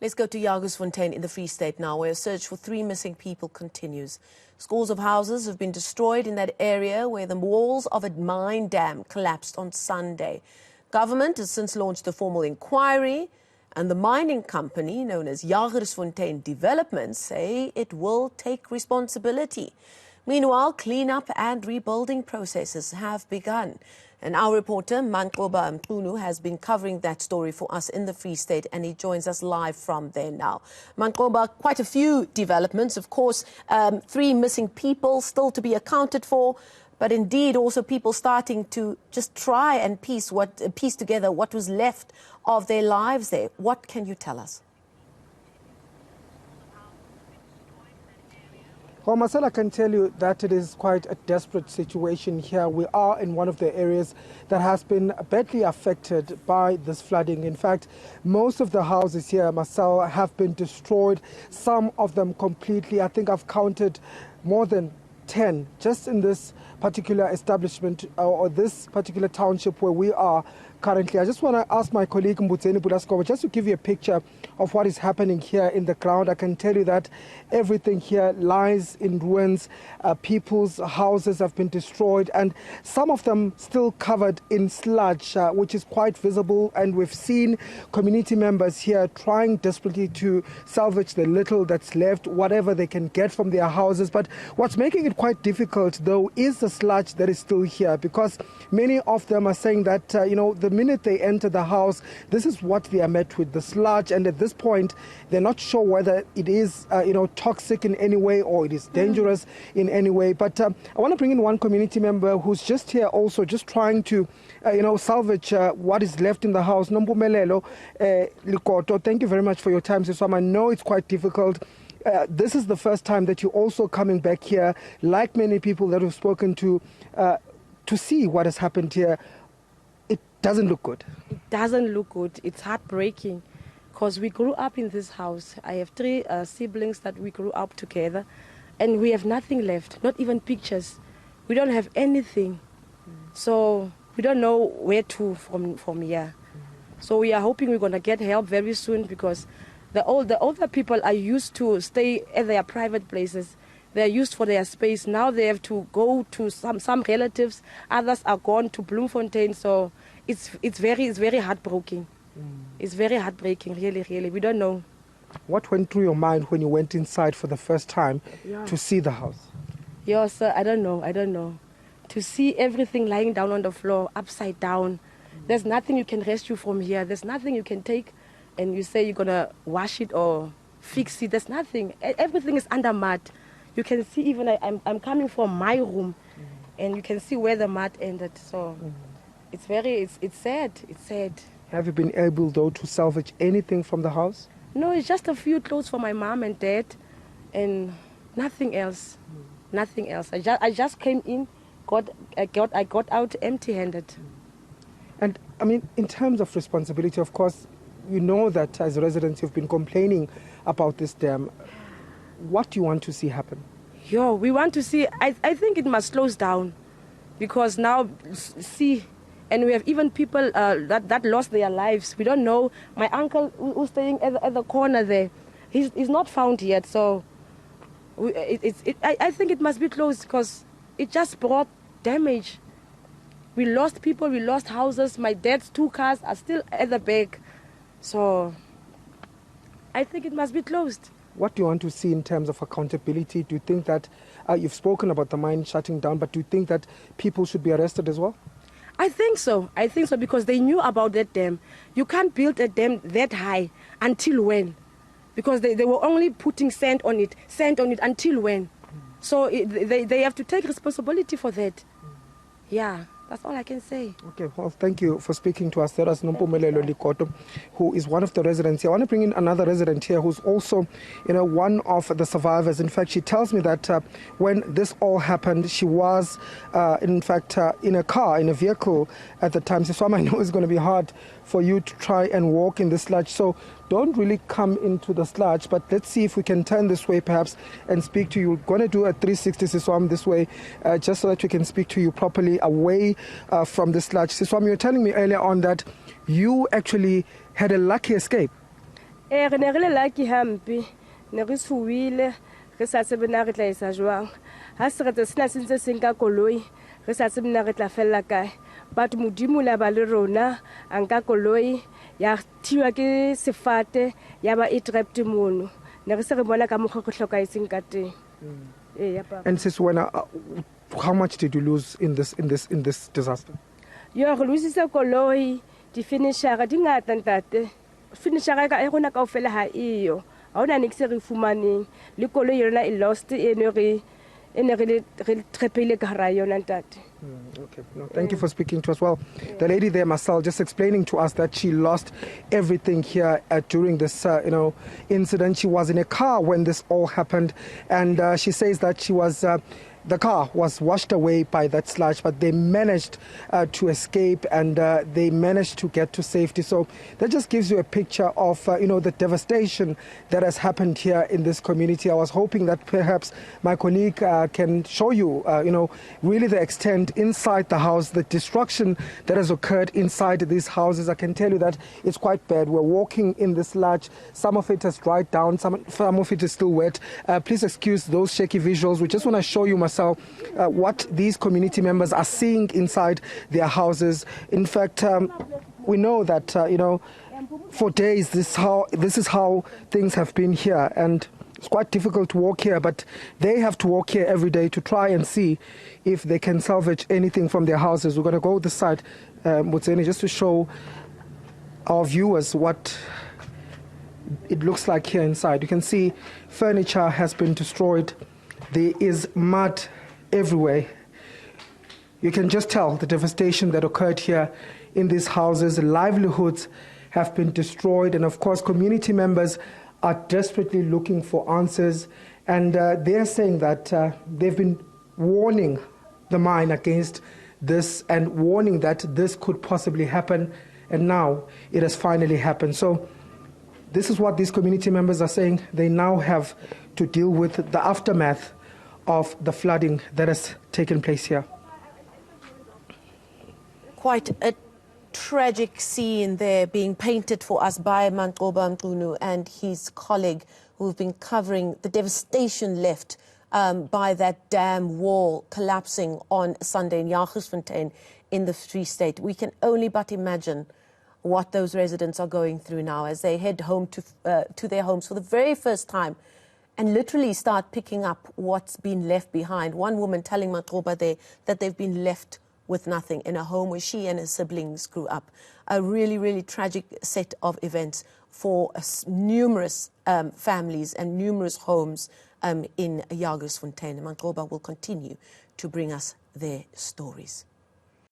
Let's go to Jagersfontein in the Free State now, where a search for 3 missing people continues. Scores of houses have been destroyed in that area where the walls of a mine dam collapsed on Sunday. Government has since launched a formal inquiry, and the mining company, known as Jagersfontein Developments, say it will take responsibility. Meanwhile, cleanup and rebuilding processes have begun. And our reporter, Manqoba Mchunu, has been covering that story for us in the Free State, and he joins us live from there now. Manqoba, quite a few developments, of course, 3 missing people still to be accounted for, but indeed also people starting to just try and piece together what was left of their lives there. What can you tell us? Well, Marcel, I can tell you that it is quite a desperate situation here. We are in one of the areas that has been badly affected by this flooding. In fact, most of the houses here, Marcel, have been destroyed, some of them completely. I think I've counted more than 10 just in this particular establishment or this particular township where we are currently. I just want to ask my colleague Mbudzeni Bulaskova just to give you a picture of what is happening here in the ground. I can tell you that everything here lies in ruins. People's houses have been destroyed, and some of them still covered in sludge, which is quite visible. And we've seen community members here trying desperately to salvage the little that's left, whatever they can get from their houses. But what's making it quite difficult, though, is the sludge that is still here, because many of them are saying that, the minute they enter the house, this is what they are met with, the sludge. And at this point, they're not sure whether it is, toxic in any way or it is dangerous in any way. But I want to bring in one community member who's just here also, just trying to, salvage what is left in the house. Nompumelelo Likoto, thank you very much for your time, Siswam. I know it's quite difficult. This is the first time that you're also coming back here, like many people that we've spoken to see what has happened here. It doesn't look good. It doesn't look good. It's heartbreaking because we grew up in this house. I have 3 siblings that we grew up together, and we have nothing left, not even pictures. We don't have anything. So we don't know where to from here. So we are hoping we're going to get help very soon, because the older people are used to stay at their private places. They're used for their space. Now they have to go to some relatives. Others are gone to Bloemfontein. So it's very heartbreaking. It's very heartbreaking, really, really. We don't know. What went through your mind when you went inside for the first time to see the house? Yes, sir, I don't know. To see everything lying down on the floor, upside down. There's nothing you can rescue from here. There's nothing you can take and you say you're going to wash it or fix it. There's nothing. Everything is under mud. You can see, even I'm coming from my room, and you can see where the mud ended. So it's sad. It's sad. Have you been able, though, to salvage anything from the house? No, it's just a few clothes for my mom and dad, and nothing else. Nothing else. I just came in, I got out empty-handed. And I mean, in terms of responsibility, of course, you know that as residents you've been complaining about this dam. What do you want to see happen? We want to see, I think it must close down, because now, see, and we have even people that lost their lives. We don't know. My uncle who's staying at the corner there, he's not found yet. So I think it must be closed, because it just brought damage. We lost people, we lost houses. My dad's 2 cars are still at the back. So I think it must be closed. What do you want to see in terms of accountability? Do you think that you've spoken about the mine shutting down, but do you think that people should be arrested as well? I think so, because they knew about that dam. You can't build a dam that high until when? Because they were only putting sand on it until when? So they have to take responsibility for that. Yeah. That's all I can say. Okay, well, thank you for speaking to us. There is Nompumelelo Likoto, who is one of the residents here. I want to bring in another resident here who's also, one of the survivors. In fact, she tells me that when this all happened, she was, in fact, in a vehicle at the time. So I know it's going to be hard for you to try and walk in the sludge. So don't really come into the sludge, but let's see if we can turn this way perhaps and speak to you. We're going to do a 360 Siswam this way, just so that we can speak to you properly away from the sludge. Siswam, you were telling me earlier on that you actually had a lucky escape. Re ne re le lucky hampe, ne re tshuwile, re sa tsebe na re tla etsa jwang. Ha seretse sena se ntse se nka koloi, re sa tsebe na re tla fella kae. But Modimo la ba le rona, a nka koloi, ya thiwa ke sefate, ya ba e trapped mono. Ne re se re bona ka mokgwa go hlokaetseng ka teng. And sis, how much did you lose in this disaster? Yo re lositse koloi, di finisher di ngata ntate. Finisher ka e gona kaofela ha iyo. Ha ona niks re fumaneng. Le koloi yona e lost ene re trepile ka hara yona ntate. Okay. No, thank you for speaking to us. Well, the lady there, Marcel, just explaining to us that she lost everything here during this, incident. She was in a car when this all happened, and she says that she was. The car was washed away by that sludge, but they managed to escape and they managed to get to safety. So that just gives you a picture of, the devastation that has happened here in this community. I was hoping that perhaps my colleague can show you, really the extent inside the house, the destruction that has occurred inside these houses. I can tell you that it's quite bad. We're walking in this sludge. Some of it has dried down. Some of it is still wet. Please excuse those shaky visuals. We just want to show you, what these community members are seeing inside their houses. In fact, we know that, for days this is how things have been here, and it's quite difficult to walk here, but they have to walk here every day to try and see if they can salvage anything from their houses. We're going to go this side, Mutseni, just to show our viewers what it looks like here inside. You can see furniture has been destroyed. There is mud everywhere. You can just tell the devastation that occurred here in these houses. Livelihoods have been destroyed, and of course community members are desperately looking for answers, and they're saying that they've been warning the mine against this and warning that this could possibly happen, and now it has finally happened. So this is what these community members are saying. They now have to deal with the aftermath of the flooding that has taken place here. Quite a tragic scene there being painted for us by Manqoba Mchunu and his colleague, who've been covering the devastation left by that dam wall collapsing on Sunday in Jagersfontein in the Free State. We can only but imagine what those residents are going through now as they head home to their homes for the very first time, and literally start picking up what's been left behind. One woman telling Manqoba there that they've been left with nothing in a home where she and her siblings grew up. A really, really tragic set of events for numerous families and numerous homes in Jagersfontein. Manqoba will continue to bring us their stories.